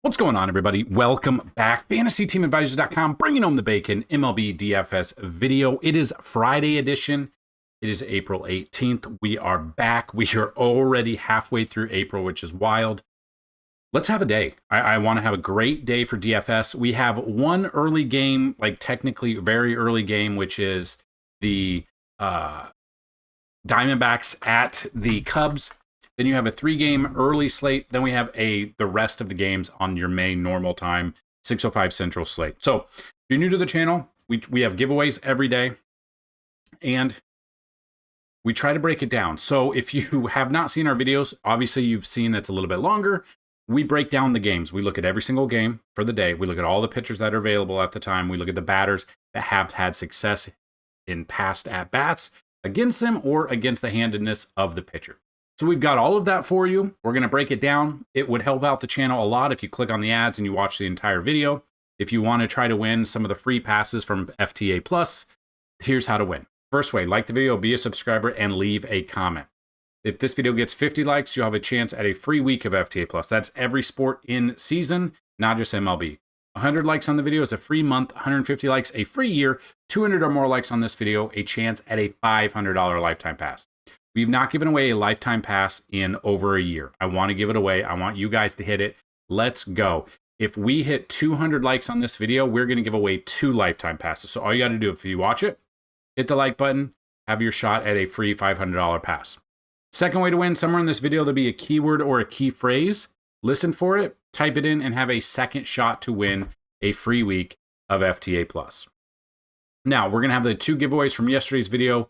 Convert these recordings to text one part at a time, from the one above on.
What's going on, everybody? Welcome back. FantasyTeamAdvisors.com, bringing home the bacon, MLB DFS video. It is Friday edition. It is April 18th. We are back. We are already halfway through April, which is wild. Let's have a day. I want to have a great day for DFS. We have one early game, like technically very early game, which is the Diamondbacks at the Cubs. Then you have a 3-game early slate. Then we have the rest of the games on your May normal time, 6:05 Central slate. So if you're new to the channel, we have giveaways every day, and we try to break it down. So if you have not seen our videos, obviously you've seen that's a little bit longer. We break down the games. We look at every single game for the day. We look at all the pitchers that are available at the time. We look at the batters that have had success in past at-bats against them or against the handedness of the pitcher. So we've got all of that for you. We're going to break it down. It would help out the channel a lot if you click on the ads and you watch the entire video. If you want to try to win some of the free passes from FTA Plus, here's how to win. First way, like the video, be a subscriber, and leave a comment. If this video gets 50 likes, you'll have a chance at a free week of FTA Plus. That's every sport in season, not just MLB. 100 likes on the video is a free month, 150 likes, a free year, 200 or more likes on this video, a chance at a $500 lifetime pass. We've not given away a lifetime pass in over a year. I want to give it away. I want you guys to hit it. Let's go. If we hit 200 likes on this video, we're going to give away 2 lifetime passes. So all you got to do, if you watch it, hit the like button, have your shot at a free $500 pass. Second way to win, somewhere in this video, there'll be a keyword or a key phrase. Listen for it, type it in, and have a second shot to win a free week of FTA Plus. Now, we're going to have the 2 giveaways from yesterday's video.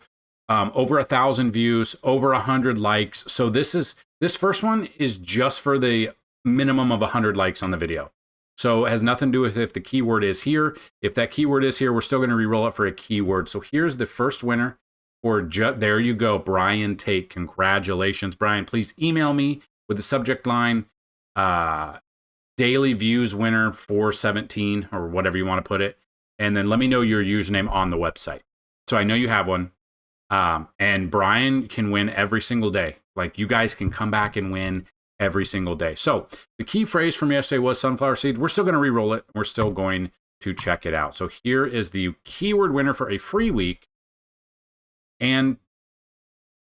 Over 1,000 views, over 100 likes. So this first one is just for the minimum of 100 likes on the video. So it has nothing to do with if the keyword is here. If that keyword is here, we're still going to re-roll it for a keyword. So here's the first winner for there you go, Brian Tate. Congratulations, Brian. Please email me with the subject line, daily views winner 417 or whatever you want to put it. And then let me know your username on the website. So I know you have one. And Brian can win every single day. Like, you guys can come back and win every single day. So the key phrase from yesterday was sunflower seeds. We're still going to re-roll it. We're still going to check it out. So here is the keyword winner for a free week. And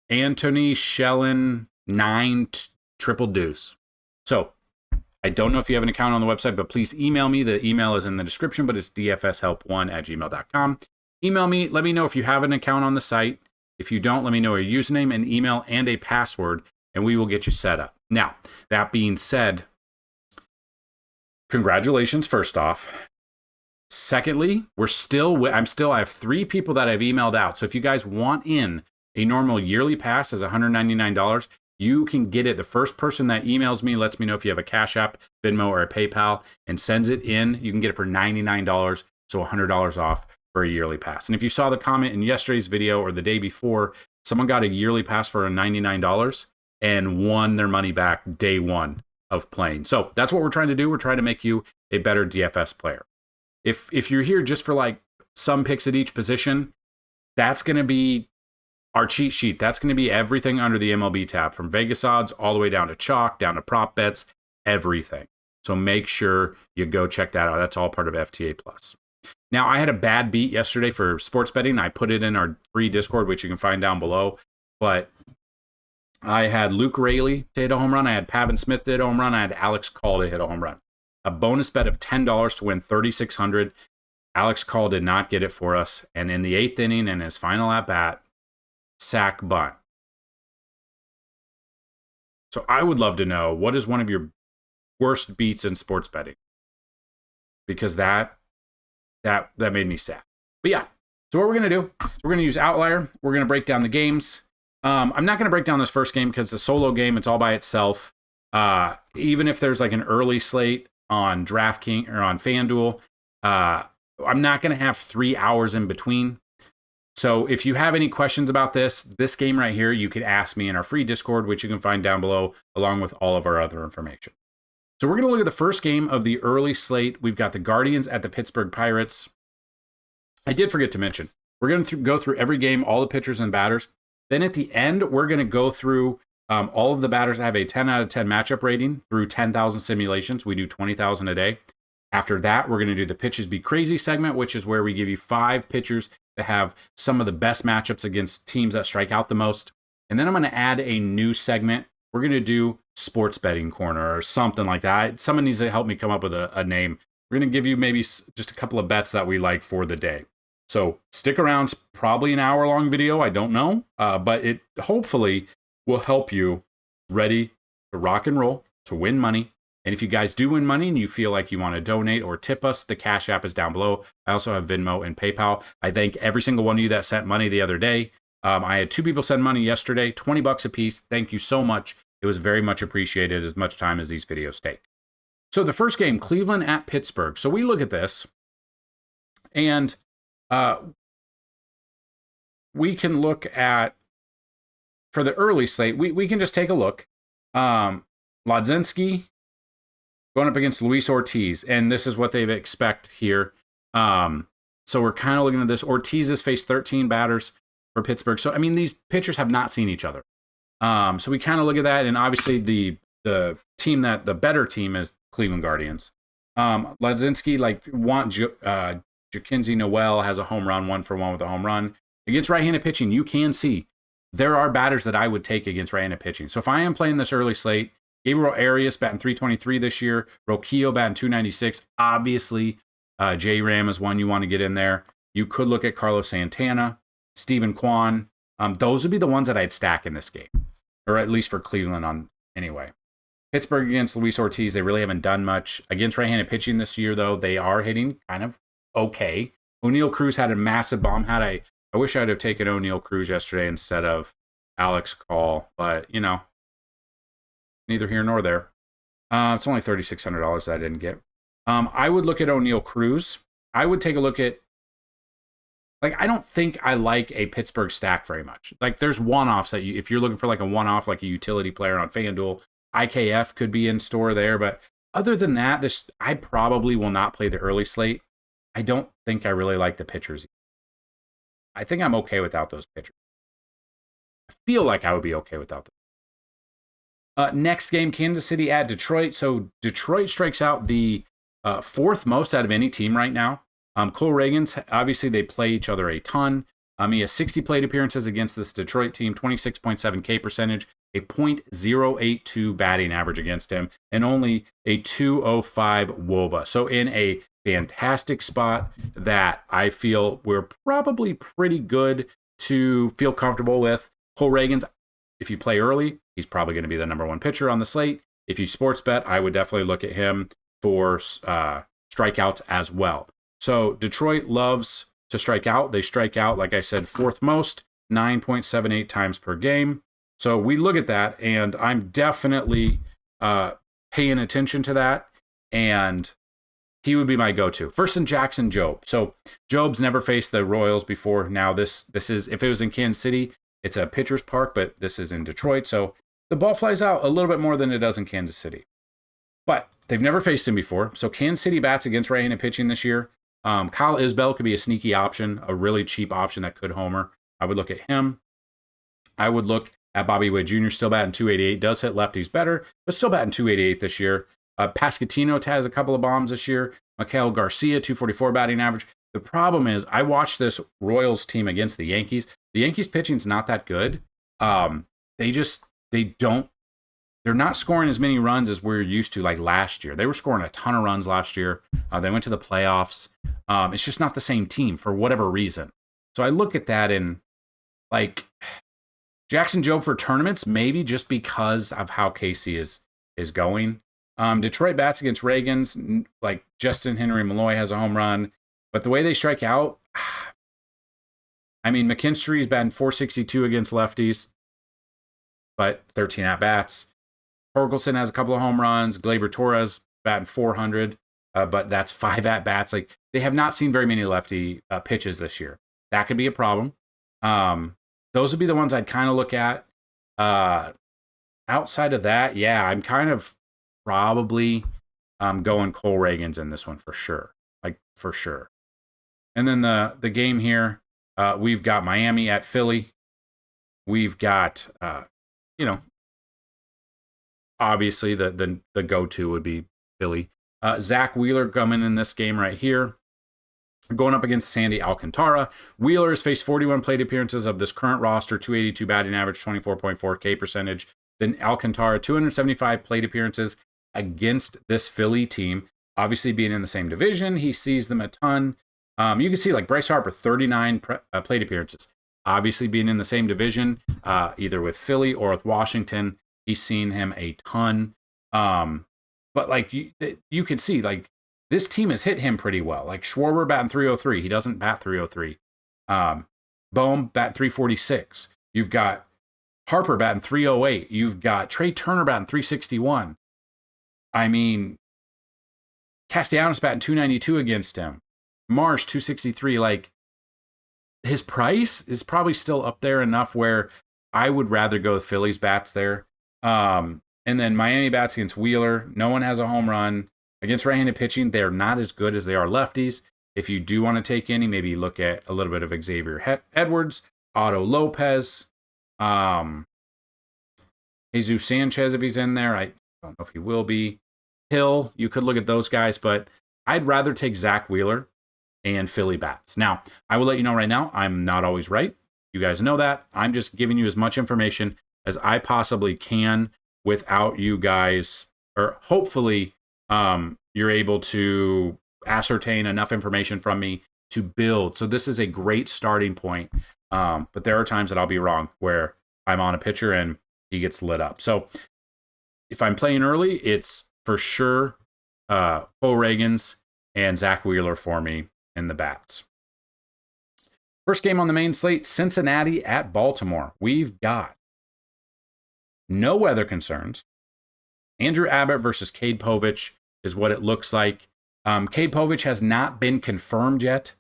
Anthony Schellen 9 triple deuce. So I don't know if you have an account on the website, but please email me. The email is in the description, but it's dfshelp1@gmail.com. Email me. Let me know if you have an account on the site. If you don't, let me know a username, an email, and a password, and we will get you set up. Now, that being said, congratulations, first off. Secondly, I have 3 people that I've emailed out. So if you guys want in a normal yearly pass as $199, you can get it. The first person that emails me, lets me know if you have a CashApp, Venmo, or a PayPal, and sends it in, you can get it for $99, so $100 off for a yearly pass. And if you saw the comment in yesterday's video or the day before, someone got a yearly pass for $99 and won their money back day 1 of playing. So that's what we're trying to do. We're trying to make you a better DFS player. If you're here just for like some picks at each position, that's going to be our cheat sheet. That's going to be everything under the MLB tab, from Vegas odds all the way down to chalk, down to prop bets, everything. So make sure you go check that out. That's all part of FTA Plus. Now, I had a bad beat yesterday for sports betting. I put it in our free Discord, which you can find down below. But I had Luke Raley to hit a home run. I had Pavin Smith to hit a home run. I had Alex Call to hit a home run. A bonus bet of $10 to win $3,600. Alex Call did not get it for us. And in the 8th inning, in his final at-bat, sack bunt. So I would love to know, what is one of your worst beats in sports betting? Because that made me sad. But yeah, so what we're going to do, we're going to use Outlier. We're going to break down the games. I'm not going to break down this first game because it's a solo game. It's all by itself. Even if there's like an early slate on DraftKings or on Fanduel, I'm not going to have 3 hours in between. So if you have any questions about this game right here, you could ask me in our free Discord, which you can find down below, along with all of our other information. So we're going to look at the first game of the early slate. We've got the Guardians at the Pittsburgh Pirates. I did forget to mention, we're going to go through every game, all the pitchers and batters. Then at the end, we're going to go through All of the batters have a 10 out of 10 matchup rating through 10,000 simulations. We do 20,000 a day. After that, we're going to do the Pitches Be Crazy segment, which is where we give you 5 pitchers that have some of the best matchups against teams that strike out the most. And then I'm going to add a new segment. We're going to do Sports Betting Corner or something like that. Someone needs to help me come up with a name. We're going to give you maybe just a couple of bets that we like for the day. So stick around. It's probably an hour-long video. I don't know. But it hopefully will help you ready to rock and roll, to win money. And if you guys do win money and you feel like you want to donate or tip us, the Cash App is down below. I also have Venmo and PayPal. I thank every single one of you that sent money the other day. I had 2 people send money yesterday, $20 a piece. Thank you so much. It was very much appreciated, as much time as these videos take. So the first game, Cleveland at Pittsburgh. So we look at this, and we can look at, for the early slate, we can just take a look. Lodzinski going up against Luis Ortiz, and this is what they expect here. So we're kind of looking at this. Ortiz has faced 13 batters for Pittsburgh. So, I mean, these pitchers have not seen each other. So we kind of look at that, and obviously the team that the better team is Cleveland Guardians. Lodzinski, Jackinsey Noel has a home run, 1-for-1 with a home run. Against right-handed pitching, you can see there are batters that I would take against right-handed pitching. So if I am playing this early slate, Gabriel Arias batting 323 this year, Roquillo batting 296. Obviously, J-Ram is one you want to get in there. You could look at Carlos Santana, Stephen Kwan. Those would be the ones that I'd stack in this game, or at least for Cleveland on anyway. Pittsburgh against Luis Ortiz, they really haven't done much. Against right-handed pitching this year, though, they are hitting kind of okay. O'Neal Cruz had a massive bomb. I wish I'd have taken O'Neal Cruz yesterday instead of Alex Call, but, you know, neither here nor there. It's only $3,600 that I didn't get. I would look at O'Neal Cruz. I would take a look at, I don't think I like a Pittsburgh stack very much. There's one-offs that if you're looking for a one-off, like a utility player on FanDuel, IKF could be in store there. But other than that, I probably will not play the early slate. I don't think I really like the pitchers. I think I'm okay without those pitchers. I feel like I would be okay without them. Next game, Kansas City at Detroit. So Detroit strikes out the 4th most out of any team right now. Cole Reagans, obviously they play each other a ton. He has 60 plate appearances against this Detroit team, 26.7 K percentage, a .082 batting average against him, and only a 205 WOBA. So in a fantastic spot that I feel we're probably pretty good to feel comfortable with. Cole Reagans, if you play early, he's probably going to be the number 1 pitcher on the slate. If you sports bet, I would definitely look at him for strikeouts as well. So Detroit loves to strike out. They strike out, like I said, 4th most, 9.78 times per game. So we look at that, and I'm definitely paying attention to that, and he would be my go-to. First in Jackson Jobe. So Jobe's never faced the Royals before. Now this is, if it was in Kansas City, it's a pitcher's park, but this is in Detroit. So the ball flies out a little bit more than it does in Kansas City. But they've never faced him before. So Kansas City bats against right-handed pitching this year. Kyle Isbell could be a sneaky option, a really cheap option that could homer. I would look at him. I would look at Bobby Witt Jr., still batting 288. Does hit lefties better, but still batting 288 this year. Pasquantino has a couple of bombs this year. Mikael Garcia, 244 batting average. The problem is, I watched this Royals team against the Yankees. The Yankees pitching's not that good. They're not scoring as many runs as we're used to, like last year. They were scoring a ton of runs last year. They went to the playoffs. It's just not the same team for whatever reason. So I look at that and, Jackson Jobe for tournaments, maybe just because of how Casey is going. Detroit bats against Reagans, Justin Henry Malloy has a home run. But the way they strike out, McKinstry's batting 462 against lefties, but 13 at-bats. Torkelson has a couple of home runs. Gleyber Torres batting 400, but that's 5 at-bats. They have not seen very many lefty pitches this year. That could be a problem. Those would be the ones I'd kind of look at. Outside of that, yeah, I'm kind of probably going Cole Reagans in this one for sure. For sure. And then the game here, we've got Miami at Philly. We've got, obviously the go-to would be Philly. Zach Wheeler coming in this game right here, going up against Sandy Alcantara. Wheeler has faced 41 plate appearances of this current roster, 282 batting average, 24.4 K percentage. Then Alcantara, 275 plate appearances against this Philly team. Obviously, being in the same division, he sees them a ton. You can see like Bryce Harper, 39 plate appearances. Obviously, being in the same division, either with Philly or with Washington, he's seen him a ton. But like you can see, like this team has hit him pretty well. Like Schwarber batting 303, he doesn't bat 303. Bohm bat 346. You've got Harper batting 308. You've got Trey Turner batting 361. I mean, Castellanos batting 292 against him. Marsh 263. Like his price is probably still up there enough where I would rather go with Phillies bats there. And then Miami bats against Wheeler. No one has a home run. Against right-handed pitching, they're not as good as they are lefties. If you do want to take any, maybe look at a little bit of Xavier Edwards, Otto Lopez, Jesus Sanchez if he's in there. I don't know if he will be. Hill, you could look at those guys, but I'd rather take Zach Wheeler and Philly bats. Now, I will let you know right now, I'm not always right. You guys know that. I'm just giving you as much information as I possibly can without you guys, or hopefully you're able to ascertain enough information from me to build. So this is a great starting point. But there are times that I'll be wrong where I'm on a pitcher and he gets lit up. So if I'm playing early, it's for sure Cole Reagans and Zach Wheeler for me in the bats. First game on the main slate, Cincinnati at Baltimore. We've got no weather concerns. Andrew Abbott versus Cade Povich is what it looks like. Cade Povich has not been confirmed yet,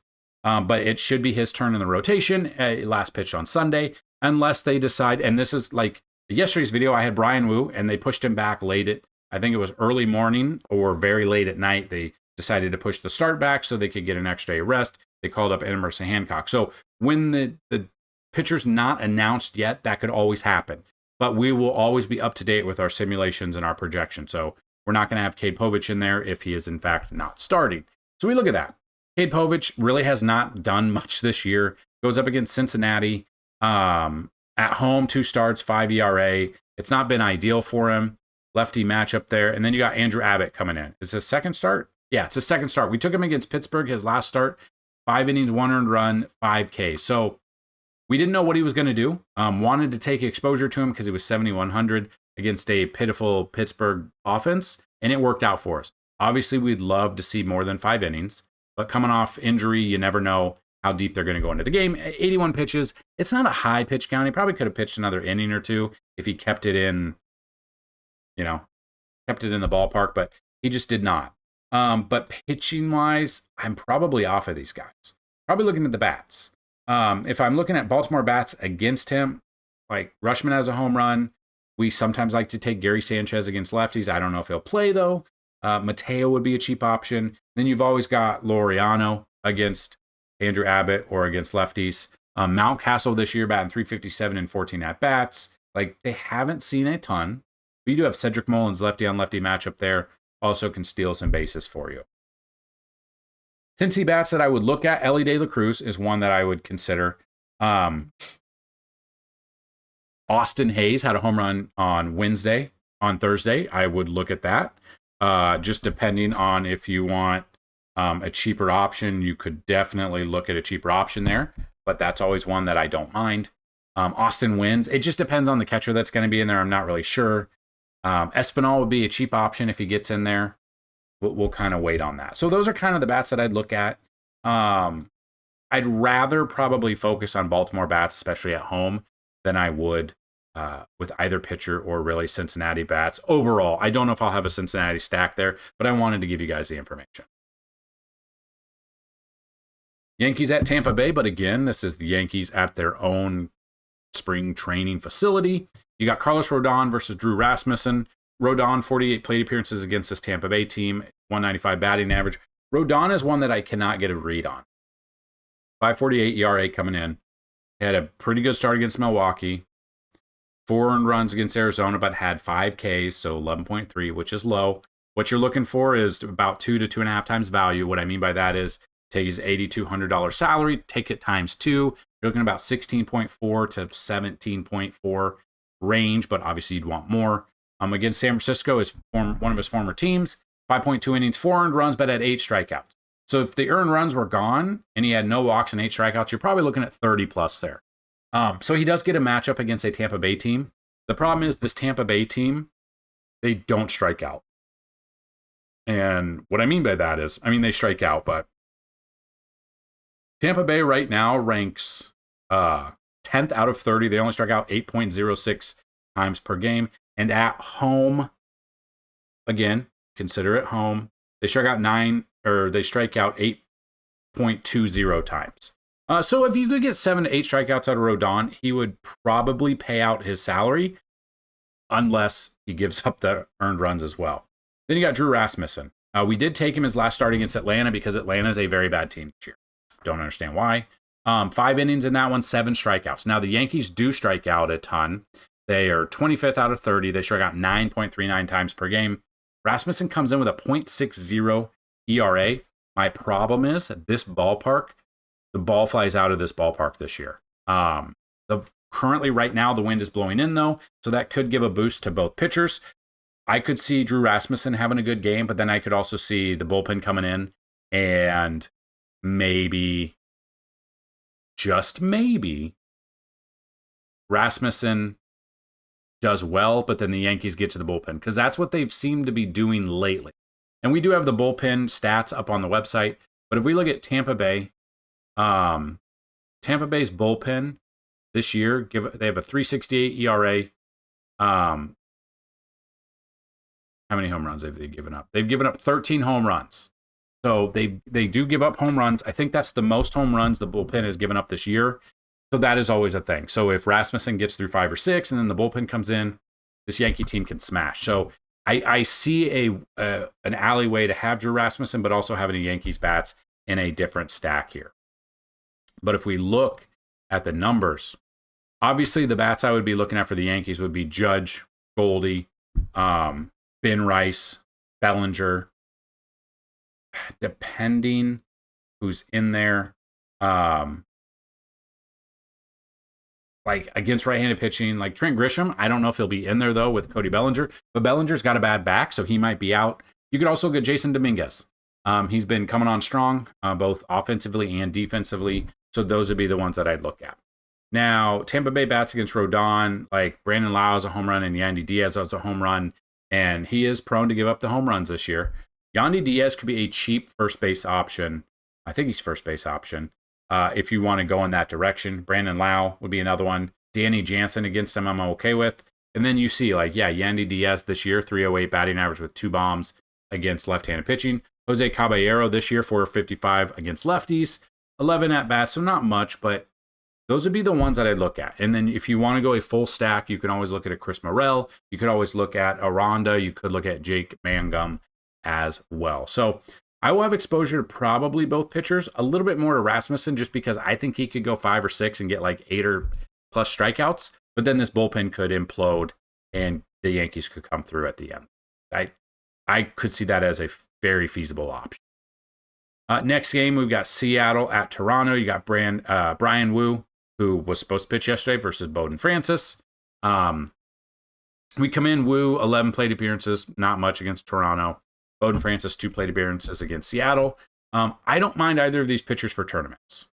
but it should be his turn in the rotation. Last pitch on Sunday, unless they decide, and this is like yesterday's video, I had Brian Wu, and they pushed him back late I think it was early morning or very late at night. They decided to push the start back so they could get an extra day of rest. They called up Emerson Hancock. So when the pitcher's not announced yet, that could always happen. But we will always be up to date with our simulations and our projections. So we're not going to have Cade Povich in there if he is in fact not starting. So we look at that. Cade Povich really has not done much this year. Goes up against Cincinnati. At home, 2 starts, 5 ERA. It's not been ideal for him. Lefty matchup there. And then you got Andrew Abbott coming in. Is it a second start? Yeah, it's a second start. We took him against Pittsburgh, his last start. 5 innings, 1 earned run, 5K. So we didn't know what he was going to do. Wanted to take exposure to him because he was 7,100 against a pitiful Pittsburgh offense, and it worked out for us. Obviously, we'd love to see more than 5 innings, but coming off injury, you never know how deep they're going to go into the game. 81 pitches. It's not a high pitch count. He probably could have pitched another inning or two if he kept it in, kept it in the ballpark, but he just did not. But pitching-wise, I'm probably off of these guys. Probably looking at the bats. If I'm looking at Baltimore bats against him, like Rushman has a home run. We sometimes like to take Gary Sanchez against lefties. I don't know if he'll play, though. Mateo would be a cheap option. Then you've always got Laureano against Andrew Abbott or against lefties. Mountcastle this year batting 357 and 14 at-bats. Like, they haven't seen a ton. But you do have Cedric Mullins lefty-on-lefty matchup there. Also can steal some bases for you. Cincy bats that I would look at, Elly De La Cruz is one that I would consider. Austin Hayes had a home run on Thursday. I would look at that. Just depending on if you want a cheaper option, you could definitely look at a cheaper option there. But that's always one that I don't mind. Austin Wins. It just depends on the catcher that's going to be in there. I'm not really sure. Espinal would be a cheap option if he gets in there. We'll kind of wait on that. So those are kind of the bats that I'd look at. I'd rather probably focus on Baltimore bats, especially at home, than I would with either pitcher or really Cincinnati bats. Overall, I don't know if I'll have a Cincinnati stack there, but I wanted to give you guys the information. Yankees at Tampa Bay, but again, this is the Yankees at their own spring training facility. You got Carlos Rodon versus Drew Rasmussen. Rodon, 48 plate appearances against this Tampa Bay team, 195 batting average. Rodon is one that I cannot get a read on. 5.48 ERA coming in. He had a pretty good start against Milwaukee. 4 earned runs against Arizona, but had 5 Ks, so 11.3, which is low. What you're looking for is about 2 to 2.5 times value. What I mean by that is take his $8,200 salary, take it times 2. You're looking about 16.4 to 17.4 range, but obviously you'd want more. Against San Francisco is one of his former teams. 5.2 innings, 4 earned runs, but had 8 strikeouts. So if the earned runs were gone and he had no walks and 8 strikeouts, you're probably looking at 30 plus there. So he does get a matchup against a Tampa Bay team. The problem is this Tampa Bay team, they don't strike out. And what I mean by that is, they strike out, but Tampa Bay right now ranks 10th out of 30. They only strike out 8.06 times per game. And at home, again, consider it home, they strike out 8.20 times. So if you could get 7 to 8 strikeouts out of Rodon, he would probably pay out his salary unless he gives up the earned runs as well. Then you got Drew Rasmussen. We did take him his last start against Atlanta because Atlanta is a very bad team this year. Don't understand why. 5 innings in that one, 7 strikeouts. Now, the Yankees do strike out a ton. They are 25th out of 30. They strike out 9.39 times per game. Rasmussen comes in with a .60 ERA. My problem is this ballpark, the ball flies out of this ballpark this year. Currently, right now, the wind is blowing in, though, so that could give a boost to both pitchers. I could see Drew Rasmussen having a good game, but then I could also see the bullpen coming in and maybe, just maybe, Rasmussen does well, but then the Yankees get to the bullpen because that's what they've seemed to be doing lately. And we do have the bullpen stats up on the website, but if we look at Tampa Bay, Tampa Bay's bullpen this year, they have a 3.68 ERA. How many home runs have they given up? They've given up 13 home runs. So they do give up home runs. I think that's the most home runs the bullpen has given up this year. So that is always a thing. So if Rasmussen gets through 5 or 6 and then the bullpen comes in, this Yankee team can smash. So I see an alleyway to have Drew Rasmussen, but also having a Yankees bats in a different stack here. But if we look at the numbers, obviously the bats I would be looking at for the Yankees would be Judge, Goldie, Ben Rice, Bellinger, depending who's in there. Like against right-handed pitching, like Trent Grisham, I don't know if he'll be in there though with Cody Bellinger, but Bellinger's got a bad back, so he might be out. You could also get Jason Dominguez. He's been coming on strong, both offensively and defensively, so those would be the ones that I'd look at. Now, Tampa Bay bats against Rodon, like Brandon Lau has a home run and Yandy Diaz has a home run, and he is prone to give up the home runs this year. Yandy Diaz could be a cheap first base option. I think he's first base option. If you want to go in that direction. Brandon Lau would be another one. Danny Jansen against him, I'm okay with. And then you see, Yandy Diaz this year, 308 batting average with 2 bombs against left-handed pitching. Jose Caballero this year, 455 against lefties, 11 at-bats, so not much, but those would be the ones that I'd look at. And then if you want to go a full stack, you can always look at a Chris Morel. You could always look at Aranda. You could look at Jake Mangum as well. So I will have exposure to probably both pitchers, a little bit more to Rasmussen just because I think he could go 5 or 6 and get 8 or plus strikeouts, but then this bullpen could implode and the Yankees could come through at the end. I could see that as a very feasible option. Next game, we've got Seattle at Toronto. You got Brian Wu, who was supposed to pitch yesterday versus Bowden Francis. We come in, Wu, 11 plate appearances, not much against Toronto. Bowden Francis, 2 plate appearances against Seattle. I don't mind either of these pitchers for tournaments.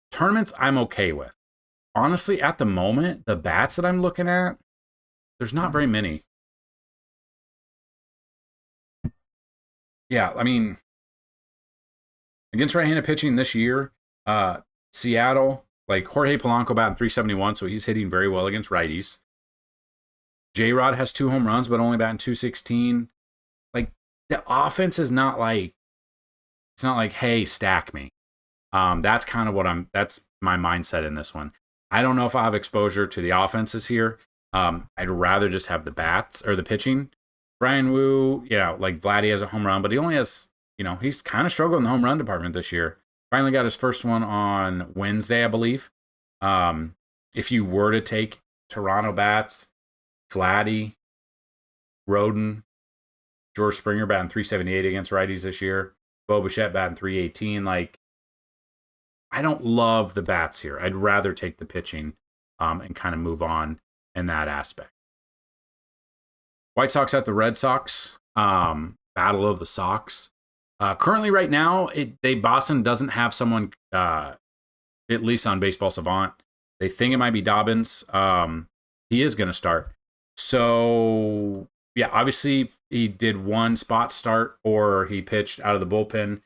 Tournaments, I'm okay with. Honestly, at the moment, the bats that I'm looking at, there's not very many. Yeah, against right-handed pitching this year, Seattle, Jorge Polanco batting 371, so he's hitting very well against righties. J-Rod has 2 home runs, but only batting 216. The offense is not it's not hey, stack me. That's kind of that's my mindset in this one. I don't know if I have exposure to the offenses here. I'd rather just have the bats or the pitching. Brian Wu, Vladdy has a home run, but he only has, he's kind of struggled in the home run department this year. Finally got his first one on Wednesday, I believe. If you were to take Toronto bats, Vladdy, Roden, George Springer batting 378 against righties this year. Bo Bichette batting 318. Like, I don't love the bats here. I'd rather take the pitching and kind of move on in that aspect. White Sox at the Red Sox. Battle of the Sox. Currently, right now, Boston doesn't have someone, at least on Baseball Savant. They think it might be Dobbins. He is going to start. So, yeah, obviously, he did one spot start or he pitched out of the bullpen.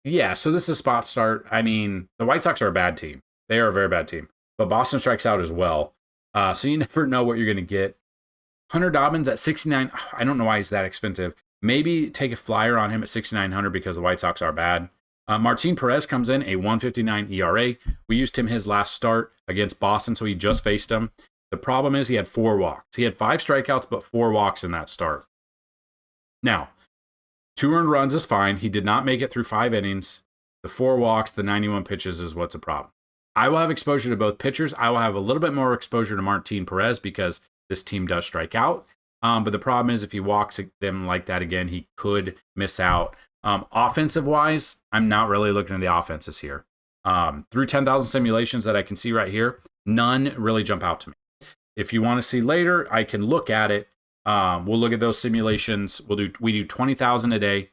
Yeah, so this is a spot start. I mean, the White Sox are a bad team. They are a very bad team. But Boston strikes out as well. So you never know what you're going to get. Hunter Dobbins at 69. I don't know why he's that expensive. Maybe take a flyer on him at 6,900 because the White Sox are bad. Martin Perez comes in, a 1.59 ERA. We used him his last start against Boston, so he just faced him. The problem is he had 4 walks. He had 5 strikeouts, but 4 walks in that start. Now, 2 earned runs is fine. He did not make it through 5 innings. The 4 walks, the 91 pitches is what's a problem. I will have exposure to both pitchers. I will have a little bit more exposure to Martin Perez because this team does strike out. But the problem is if he walks them like that again, he could miss out. Offensive-wise, I'm not really looking at the offenses here. Through 10,000 simulations that I can see right here, none really jump out to me. If you want to see later, I can look at it. We'll look at those simulations. We do 20,000 a day.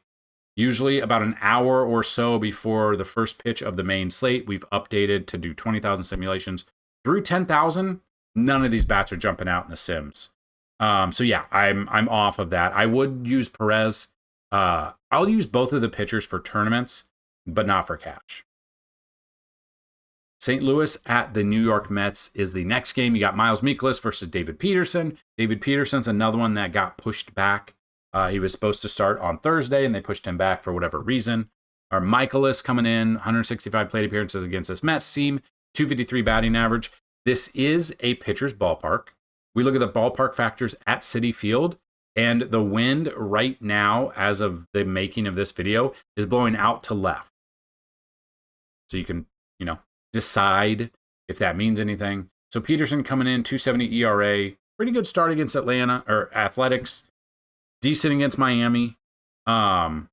Usually about an hour or so before the first pitch of the main slate, we've updated to do 20,000 simulations. Through 10,000, none of these bats are jumping out in the sims. So yeah, I'm off of that. I would use Perez. I'll use both of the pitchers for tournaments, but not for cash. St. Louis at the New York Mets is the next game. You got Miles Mikolas versus David Peterson. David Peterson's another one that got pushed back. He was supposed to start on Thursday, and they pushed him back for whatever reason. Our Mikolas coming in, 165 plate appearances against this Mets team, 253 batting average. This is a pitcher's ballpark. We look at the ballpark factors at Citi Field, and the wind right now, as of the making of this video, is blowing out to left. So you can, decide if that means anything. So Peterson coming in, 270 ERA, pretty good start against Athletics. Decent against Miami. Toronto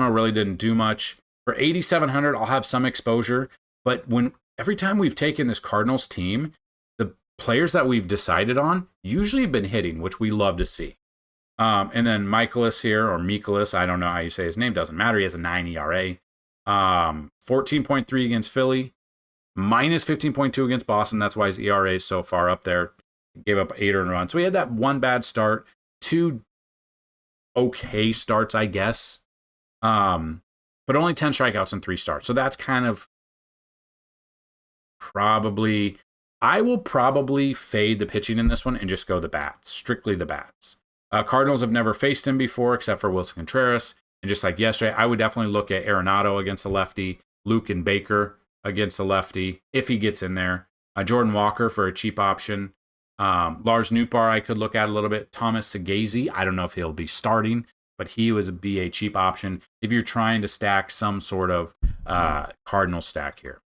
really didn't do much. For 8,700, I'll have some exposure. But every time we've taken this Cardinals team, the players that we've decided on usually have been hitting, which we love to see. And then Mikolas here, or Mikolas, I don't know how you say his name, doesn't matter. He has a 9 ERA. 14.3 against Philly. Minus 15.2 against Boston. That's why his ERA is so far up there. Gave up 8 earned runs. So he had that one bad start. 2 okay starts, I guess. But only 10 strikeouts and 3 starts. So that's kind of I will probably fade the pitching in this one and just go the bats, strictly the bats. Cardinals have never faced him before except for Wilson Contreras. And just like yesterday, I would definitely look at Arenado against a lefty, Luke and Baker against a lefty, if he gets in there. Jordan Walker for a cheap option. Lars Nootbaar I could look at a little bit. Thomas Sagazy, I don't know if he'll be starting, but he would be a cheap option if you're trying to stack some sort of Cardinal stack here.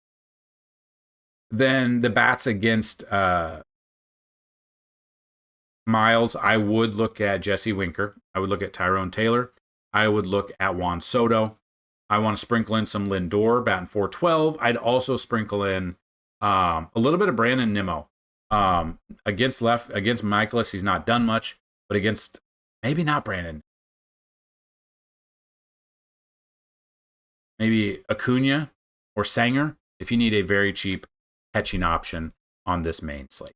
Then the bats against Miles, I would look at Jesse Winker. I would look at Tyrone Taylor. I would look at Juan Soto. I want to sprinkle in some Lindor, batting 412. I'd also sprinkle in a little bit of Brandon Nimmo. Against Mikolas, he's not done much, but against maybe not Brandon. Maybe Acuna or Sanger if you need a very cheap catching option on this main slate.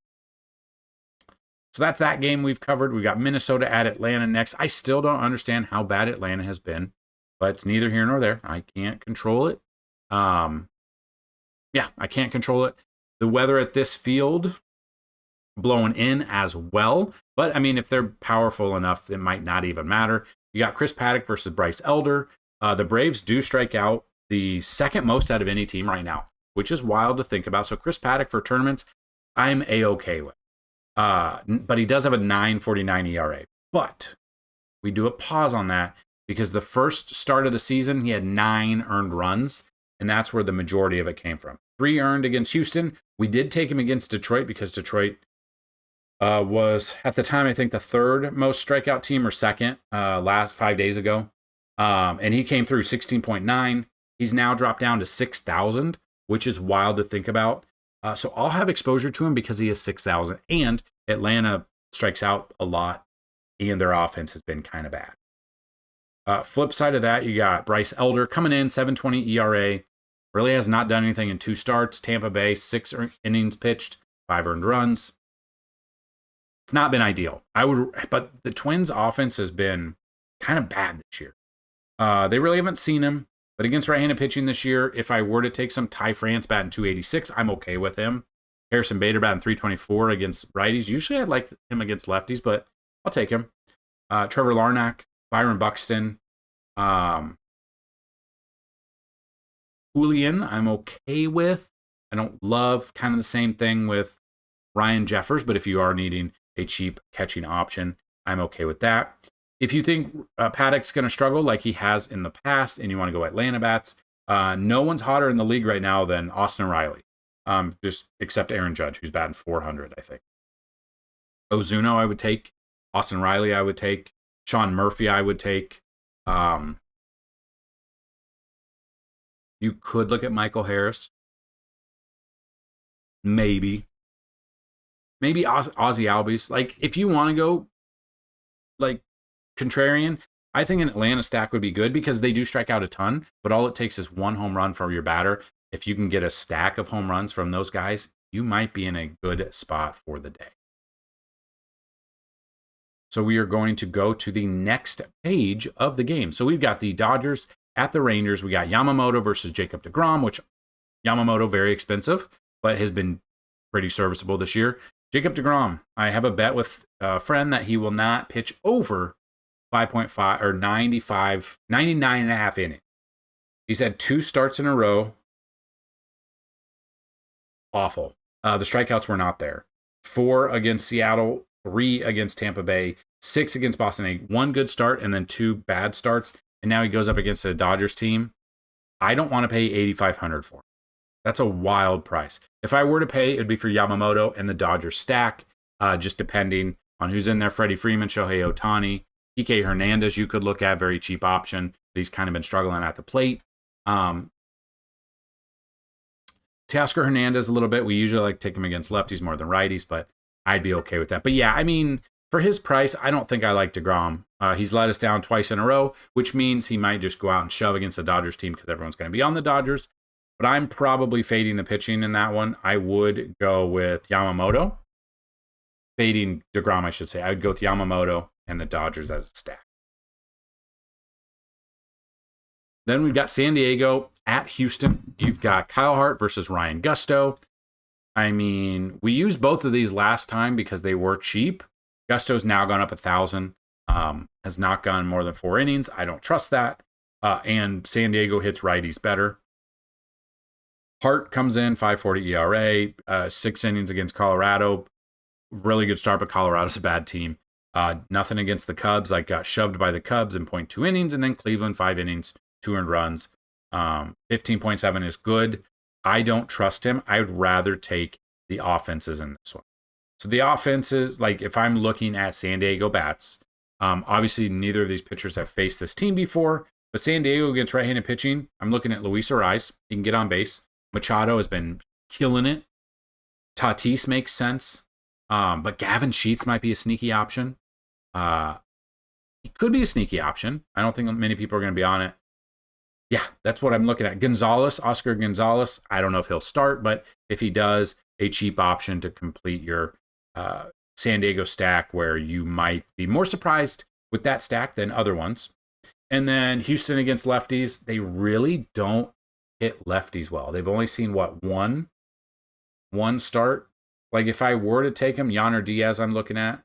So that's that game we've covered. We got Minnesota at Atlanta next. I still don't understand how bad Atlanta has been, but it's neither here nor there. I can't control it. I can't control it. The weather at this field blowing in as well. But, I mean, if they're powerful enough, it might not even matter. You got Chris Paddock versus Bryce Elder. The Braves do strike out the second most out of any team right now, which is wild to think about. So Chris Paddock for tournaments, I'm A-okay with. But he does have a 9.49 ERA. But we do a pause on that because the first start of the season, he had 9 earned runs. and that's where the majority of it came from. 3 earned against Houston. We did take him against Detroit because Detroit was, at the time, I think the 3rd most strikeout team or 2nd last 5 days ago. And he came through 16.9. He's now dropped down to 6,000, which is wild to think about. So I'll have exposure to him because he is 6,000. And Atlanta strikes out a lot, and their offense has been kind of bad. Flip side of that, you got Bryce Elder coming in, 7.20 ERA. Really has not done anything in 2 starts. Tampa Bay, 6 innings pitched, 5 earned runs. It's not been ideal. But the Twins' offense has been kind of bad this year. They really haven't seen him. But against right-handed pitching this year, if I were to take some Ty France batting 286, I'm okay with him. Harrison Bader batting 324 against righties. Usually I'd like him against lefties, but I'll take him. Trevor Larnach, Byron Buxton, Julian, I'm okay with. I don't love kind of the same thing with Ryan Jeffers, but if you are needing a cheap catching option, I'm okay with that. If you think Paddock's going to struggle like he has in the past and you want to go Atlanta bats, no one's hotter in the league right now than Austin Riley, just except Aaron Judge, who's batting 400, I think. Ozuna, I would take. Austin Riley, I would take. Sean Murphy, I would take. You could look at Michael Harris. Maybe Ozzy Albies. Like, if you want to go, like, contrarian, I think an Atlanta stack would be good because they do strike out a ton, but all it takes is 1 home run from your batter. If you can get a stack of home runs from those guys, you might be in a good spot for the day. So we are going to go to the next page of the game. So we've got the Dodgers at the Rangers. We got Yamamoto versus Jacob deGrom, which Yamamoto, very expensive, but has been pretty serviceable this year. Jacob deGrom, I have a bet with a friend that he will not pitch over 5.5 or 99 and a half innings. He's had 2 starts in a row. Awful. The strikeouts were not there. 4 against Seattle, 3 against Tampa Bay, 6 against Boston. 1 good start and then 2 bad starts. And now he goes up against a Dodgers team. I don't want to pay $8,500 for him. That's a wild price. If I were to pay, it'd be for Yamamoto and the Dodgers stack, just depending on who's in there. Freddie Freeman, Shohei Ohtani, Kike Hernandez, you could look at, very cheap option. But he's kind of been struggling at the plate. Teoscar Hernandez a little bit. We usually like to take him against lefties more than righties, but I'd be okay with that. But yeah, I mean, for his price, I don't think I like deGrom. He's let us down 2 in a row, which means he might just go out and shove against the Dodgers team because everyone's going to be on the Dodgers. But I'm probably fading the pitching in that one. I would go with Yamamoto. Fading deGrom, I should say. I would go with Yamamoto and the Dodgers as a stack. Then we've got San Diego at Houston. You've got Kyle Hart versus Ryan Gusto. I mean, we used both of these last time because they were cheap. Gusto's now gone up 1,000. Has not gone more than 4 innings. I don't trust that. And San Diego hits righties better. Hart comes in, 5.40 ERA, 6 innings against Colorado. Really good start, but Colorado's a bad team. Nothing against the Cubs. Like, got shoved by the Cubs in 0.2 innings, and then Cleveland, 5 innings, 2 earned runs. 15.7 is good. I don't trust him. I would rather take the offenses in this one. So the offenses, like, if I'm looking at San Diego bats, obviously neither of these pitchers have faced this team before, but San Diego against right-handed pitching, I'm looking at Luis Ariz. He can get on base. Machado has been killing it. Tatis makes sense. But Gavin Sheets might be a sneaky option. He could be a sneaky option. I don't think many people are going to be on it. Yeah, that's what I'm looking at. Gonzalez, Oscar Gonzalez. I don't know if he'll start, but if he does, a cheap option to complete your San Diego stack where you might be more surprised with that stack than other ones. And then Houston against lefties. They really don't hit lefties well. They've only seen, one start. Like, if I were to take him, Yainer Diaz I'm looking at.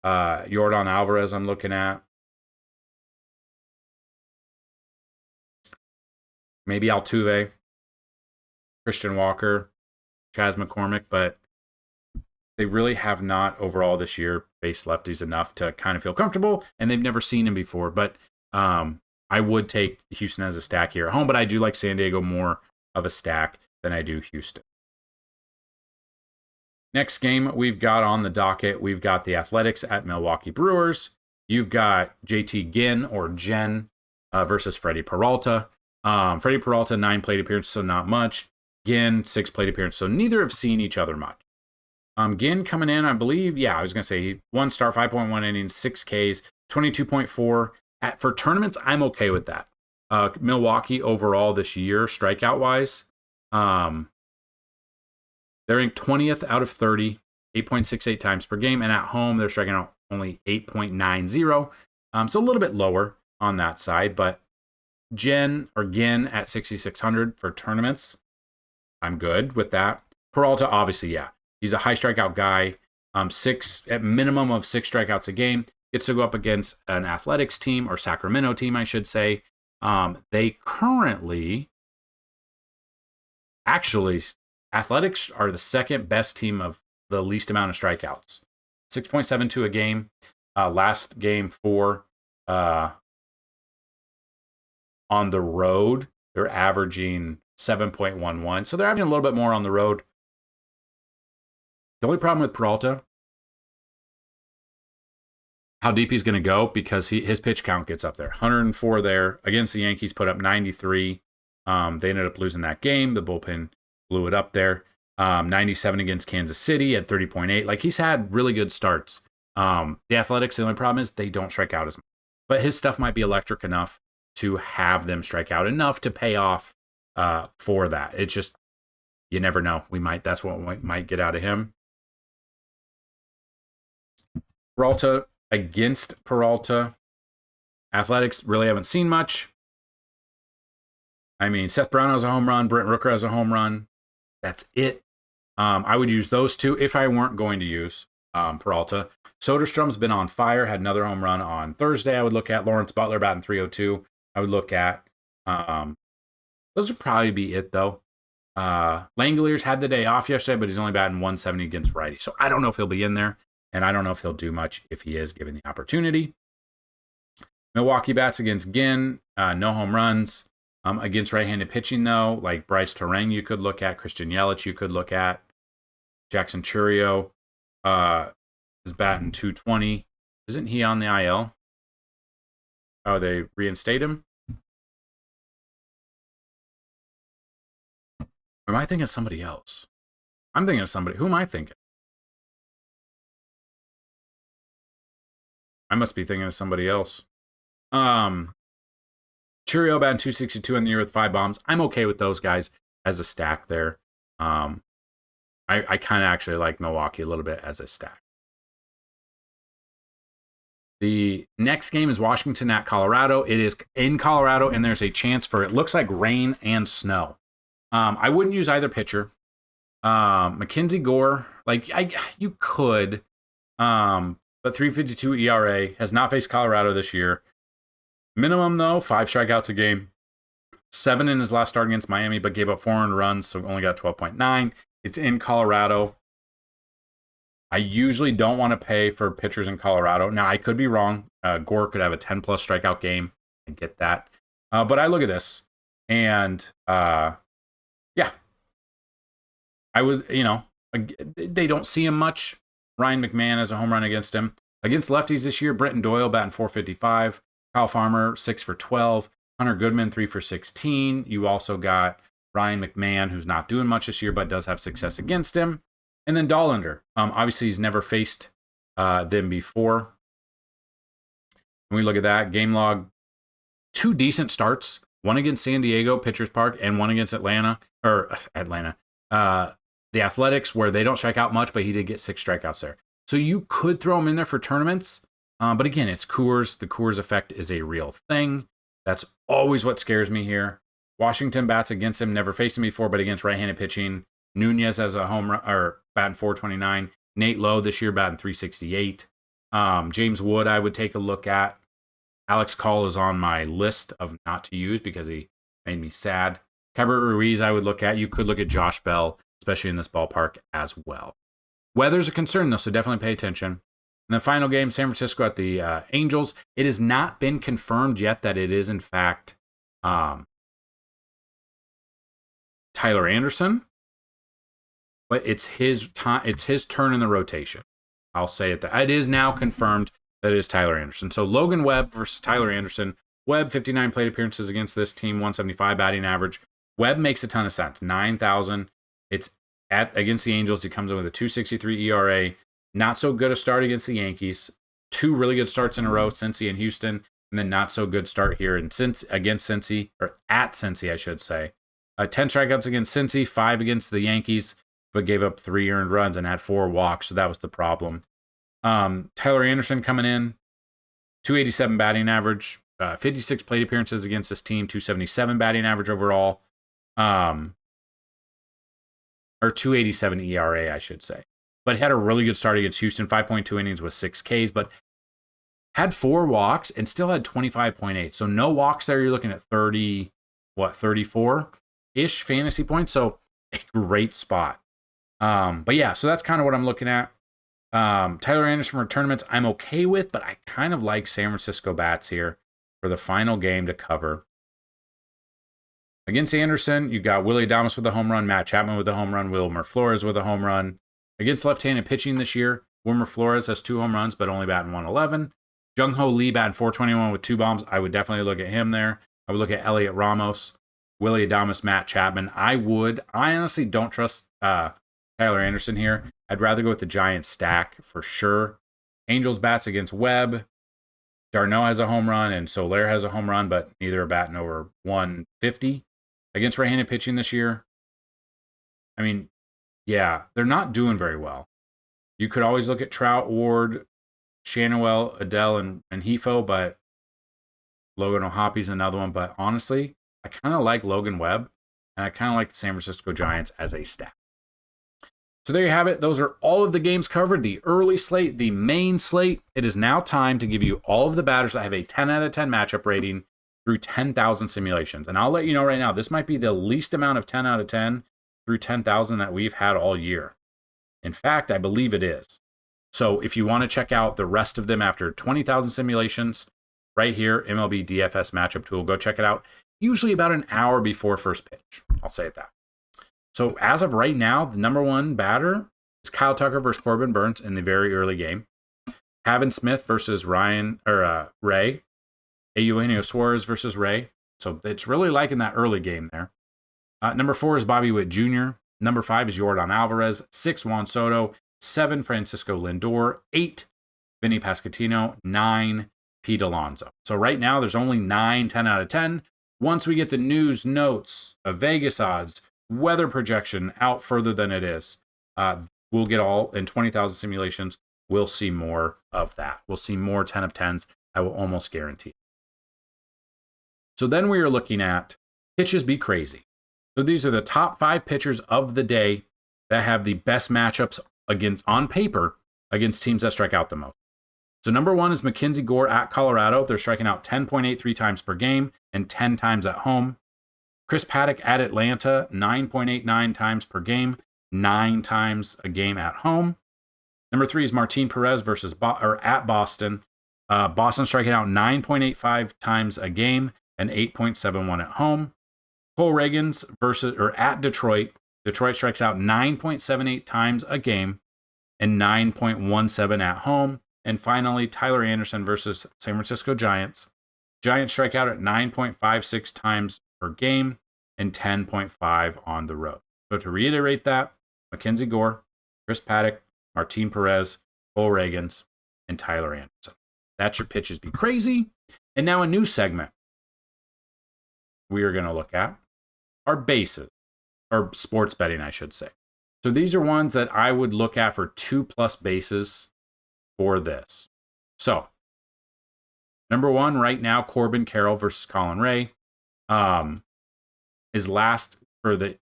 Yordan Alvarez I'm looking at. Maybe Altuve, Christian Walker, Chas McCormick, but they really have not overall this year faced lefties enough to kind of feel comfortable, and they've never seen him before. But I would take Houston as a stack here at home, but I do like San Diego more of a stack than I do Houston. Next game we've got on the docket, we've got the Athletics at Milwaukee Brewers. You've got JT Ginn or Jen versus Freddie Peralta. Freddie Peralta, 9 plate appearances, so not much. Ginn, 6 plate appearances, so neither have seen each other much. Ginn coming in, I believe, I was going to say 1 start, 5.1 innings, 6 Ks, 22.4. For tournaments, I'm okay with that. Milwaukee overall this year, strikeout-wise, they're ranked 20th out of 30, 8.68 times per game, and at home, they're striking out only 8.90. So a little bit lower on that side, but Ginn at 6,600 for tournaments, I'm good with that. Peralta, obviously, he's a high strikeout guy. At minimum of 6 strikeouts a game. Gets to go up against an Athletics team, or Sacramento team, I should say. They currently, actually, Athletics are the second best team of the least amount of strikeouts. 6.72 a game. Last game for on the road, they're averaging 7.11. So they're averaging a little bit more on the road. The only problem with Peralta, how deep he's going to go, because his pitch count gets up there. 104 there. Against the Yankees, put up 93. They ended up losing that game. The bullpen blew it up there. 97 against Kansas City at 30.8. Like, he's had really good starts. The Athletics, the only problem is they don't strike out as much. But his stuff might be electric enough to have them strike out enough to pay off for that. It's just, you never know. That's what we might get out of him. Peralta, against Peralta, Athletics really haven't seen much. I mean, Seth Brown has a home run. Brent Rooker has a home run. That's it. I would use those two if I weren't going to use Peralta. Soderstrom's been on fire. Had another home run on Thursday. I would look at Lawrence Butler batting 302. I would look at. Those would probably be it, though. Langoliers had the day off yesterday, but he's only batting 170 against righty. So I don't know if he'll be in there. And I don't know if he'll do much if he is given the opportunity. Milwaukee bats against Ginn. No home runs. Against right-handed pitching, though, like Bryce Terang you could look at. Christian Yelich you could look at. Jackson Chourio is batting 220. Isn't he on the IL? Oh, they reinstate him? Or am I thinking of somebody else? I'm thinking of somebody. Who am I thinking? I must be thinking of somebody else. Chourio batting 262 in the year with 5 bombs. I'm okay with those guys as a stack there. I kind of actually like Milwaukee a little bit as a stack. The next game is Washington at Colorado. It is in Colorado, and there's a chance for, it looks like, rain and snow. I wouldn't use either pitcher. Mackenzie Gore, you could, but 3.52 ERA, has not faced Colorado this year. Minimum, though, 5 strikeouts a game. 7 in his last start against Miami, but gave up 400 runs, so only got 12.9. It's in Colorado. I usually don't want to pay for pitchers in Colorado. Now, I could be wrong. Gore could have a 10-plus strikeout game. I get that. But I look at this, and I would, they don't see him much. Ryan McMahon has a home run against him. Against lefties this year, Brenton Doyle batting 455. Kyle Farmer, 6 for 12. Hunter Goodman, 3 for 16. You also got Ryan McMahon, who's not doing much this year, but does have success against him. And then Dollander. Obviously, he's never faced them before. When we look at that, game log, 2 decent starts. One against San Diego, Pitchers Park, and one against Atlanta. The Athletics, where they don't strike out much, but he did get 6 strikeouts there. So you could throw him in there for tournaments. But again, it's Coors. The Coors effect is a real thing. That's always what scares me here. Washington bats against him, never faced him before, but against right-handed pitching. Nunez has a home run, or batting 429. Nate Lowe this year batting 368. James Wood I would take a look at. Alex Call is on my list of not to use because he made me sad. Keibert Ruiz I would look at. You could look at Josh Bell, especially in this ballpark as well. Weather's a concern, though, so definitely pay attention. In the final game, San Francisco at the Angels. It has not been confirmed yet that it is, in fact, Tyler Anderson, but it's his time. It's his turn in the rotation. I'll say it. It is now confirmed that it is Tyler Anderson. So Logan Webb versus Tyler Anderson. Webb, 59 plate appearances against this team, 175 batting average. Webb makes a ton of sense. 9,000. It's against the Angels. He comes in with a 2.63 ERA. Not so good a start against the Yankees. 2 really good starts in a row, Cincy and Houston, and then not so good start here against Cincy, or at Cincy, I should say. 10 strikeouts against Cincy, 5 against the Yankees, but gave up 3 earned runs and had 4 walks, so that was the problem. Tyler Anderson coming in, 287 batting average, 56 plate appearances against this team, 277 batting average overall, or 287 ERA, I should say. But he had a really good start against Houston, 5.2 innings with 6 Ks, but had 4 walks and still had 25.8. So no walks there. You're looking at 34-ish fantasy points. So a great spot. But yeah, so that's kind of what I'm looking at. Tyler Anderson for tournaments, I'm okay with, but I kind of like San Francisco bats here for the final game to cover. Against Anderson, you got Willie Adames with a home run, Matt Chapman with a home run, Wilmer Flores with a home run. Against left-handed pitching this year, Wilmer Flores has 2 home runs, but only batting 111. Jung-Ho Lee batting 421 with 2 bombs. I would definitely look at him there. I would look at Elliot Ramos, Willie Adames, Matt Chapman. I honestly don't trust Tyler Anderson here. I'd rather go with the Giants stack for sure. Angels bats against Webb. Darno has a home run, and Soler has a home run, but neither are batting over 150. Against right-handed pitching this year, I mean, yeah, they're not doing very well. You could always look at Trout, Ward, Shanuel, Adele, and Hefo, but Logan O'Hoppy's another one. But honestly, I kind of like Logan Webb, and I kind of like the San Francisco Giants as a stack. So there you have it. Those are all of the games covered, the early slate, the main slate. It is now time to give you all of the batters that have a 10 out of 10 matchup rating through 10,000 simulations. And I'll let you know right now, this might be the least amount of 10 out of 10 through 10,000 that we've had all year. In fact, I believe it is. So if you want to check out the rest of them after 20,000 simulations, right here, MLB DFS matchup tool, go check it out. Usually about an hour before first pitch. I'll say it that. So as of right now, the number 1 batter is Kyle Tucker versus Corbin Burns in the very early game. Pavin Smith versus Ray. Eugenio Suarez versus Ray. So it's really liking that early game there. Number 4 is Bobby Witt Jr. Number 5 is Yordan Alvarez. 6, Juan Soto. 7, Francisco Lindor. 8, Vinny Pasquantino. 9, Pete Alonso. So right now, there's only 9 10 out of 10. Once we get the news, notes, Vegas odds, weather projection out further than it is, we'll get all in 20,000 simulations. We'll see more of that. We'll see more 10 of 10s. I will almost guarantee. So then we are looking at pitches be crazy. So these are the top 5 pitchers of the day that have the best matchups on paper against teams that strike out the most. So number 1 is Mackenzie Gore at Colorado. They're striking out 10.83 times per game and 10 times at home. Chris Paddock at Atlanta, 9.89 times per game, 9 times a game at home. Number 3 is Martin Perez at Boston. Boston striking out 9.85 times a game and 8.71 at home. Cole Reagans at Detroit. Detroit strikes out 9.78 times a game and 9.17 at home. And finally, Tyler Anderson versus San Francisco Giants. Giants strike out at 9.56 times per game and 10.5 on the road. So to reiterate that, Mackenzie Gore, Chris Paddock, Martin Perez, Cole Reagans, and Tyler Anderson. That's your pitches be crazy. And now a new segment we are going to look at are bases, or sports betting, I should say. So these are ones that I would look at for 2+ bases for this. So number 1 right now, Corbin Carroll versus Colin Ray. His last 20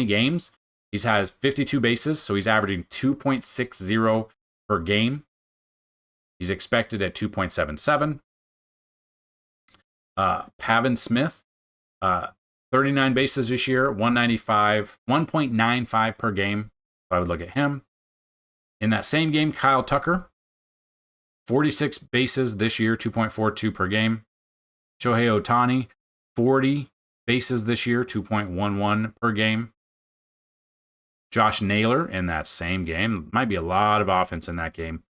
games, he has 52 bases, so he's averaging 2.60 per game. He's expected at 2.77. Pavin Smith, 39 bases this year, 1.95 per game. So I would look at him. In that same game, Kyle Tucker, 46 bases this year, 2.42 per game. Shohei Ohtani, 40 bases this year, 2.11 per game. Josh Naylor in that same game. Might be a lot of offense in that game.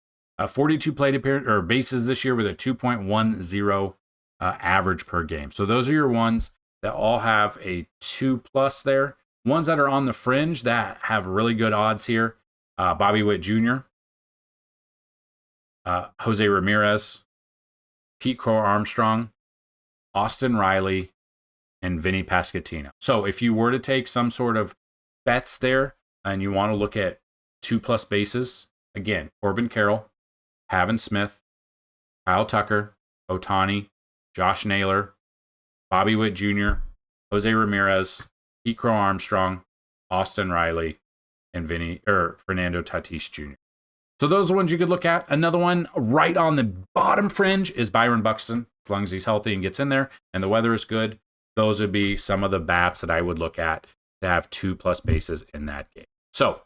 42 plate appearance or bases this year with a 2.10 average per game. So those are your ones that all have a 2+ there. Ones that are on the fringe that have really good odds here. Bobby Witt Jr., Jose Ramirez, Pete Crow Armstrong, Austin Riley, and Vinny Pasquantino. So if you were to take some sort of bets there and you want to look at 2+ bases, again, Corbin Carroll, Pavin Smith, Kyle Tucker, Ohtani, Josh Naylor, Bobby Witt Jr., Jose Ramirez, Pete Crow Armstrong, Austin Riley, and Fernando Tatis Jr. So those are the ones you could look at. Another one right on the bottom fringe is Byron Buxton, as long as he's healthy and gets in there and the weather is good. Those would be some of the bats that I would look at to have 2+ bases in that game. So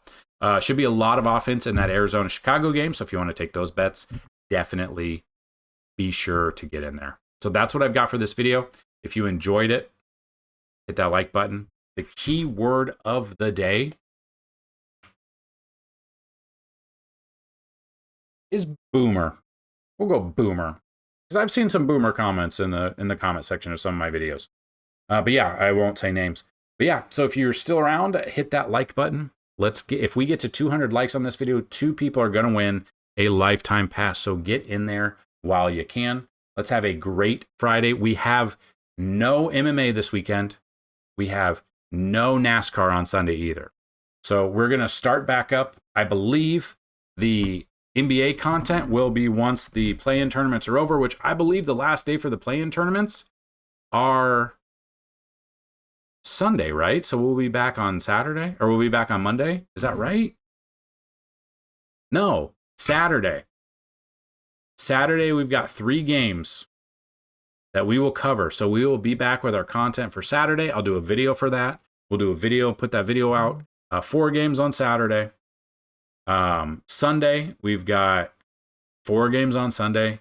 should be a lot of offense in that Arizona-Chicago game. So if you want to take those bets, definitely be sure to get in there. So that's what I've got for this video. If you enjoyed it, hit that like button. The key word of the day is boomer. We'll go boomer, because I've seen some boomer comments in the comment section of some of my videos. But yeah, I won't say names. But yeah, so if you're still around, hit that like button. If we get to 200 likes on this video, 2 people are going to win a lifetime pass. So get in there while you can. Let's have a great Friday. We have no MMA this weekend. We have no NASCAR on Sunday either. So we're going to start back up. I believe the NBA content will be once the play-in tournaments are over, which I believe the last day for the play-in tournaments are Sunday, right? So we'll be back on Saturday, or we'll be back on Monday. Is that right? No, Saturday. Saturday, we've got 3 games that we will cover. So we will be back with our content for Saturday. I'll do a video for that. We'll do a video, put that video out. 4 games on Saturday. Sunday, we've got 4 games on Sunday,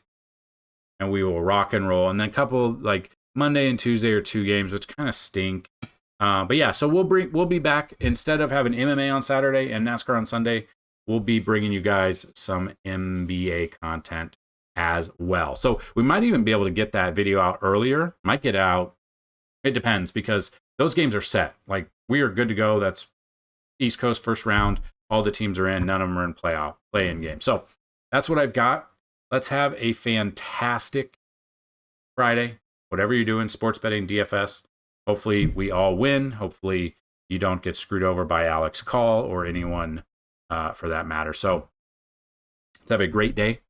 and we will rock and roll. And then a couple, like Monday and Tuesday are 2 games, which kind of stink. But yeah, so we'll be back. Instead of having MMA on Saturday and NASCAR on Sunday, we'll be bringing you guys some NBA content as well. So we might even be able to get that video out earlier. Might get out. It depends, because those games are set. Like, we are good to go. That's East Coast first round. All the teams are in. None of them are in play-in game. So that's what I've got. Let's have a fantastic Friday. Whatever you're doing, sports betting, DFS. Hopefully we all win. Hopefully you don't get screwed over by Alex Call or anyone for that matter. So let's have a great day.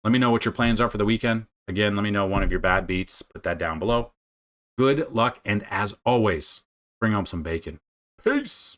Let me know what your plans are for the weekend. Again, let me know one of your bad beats. Put that down below. Good luck, and as always, bring home some bacon. Peace.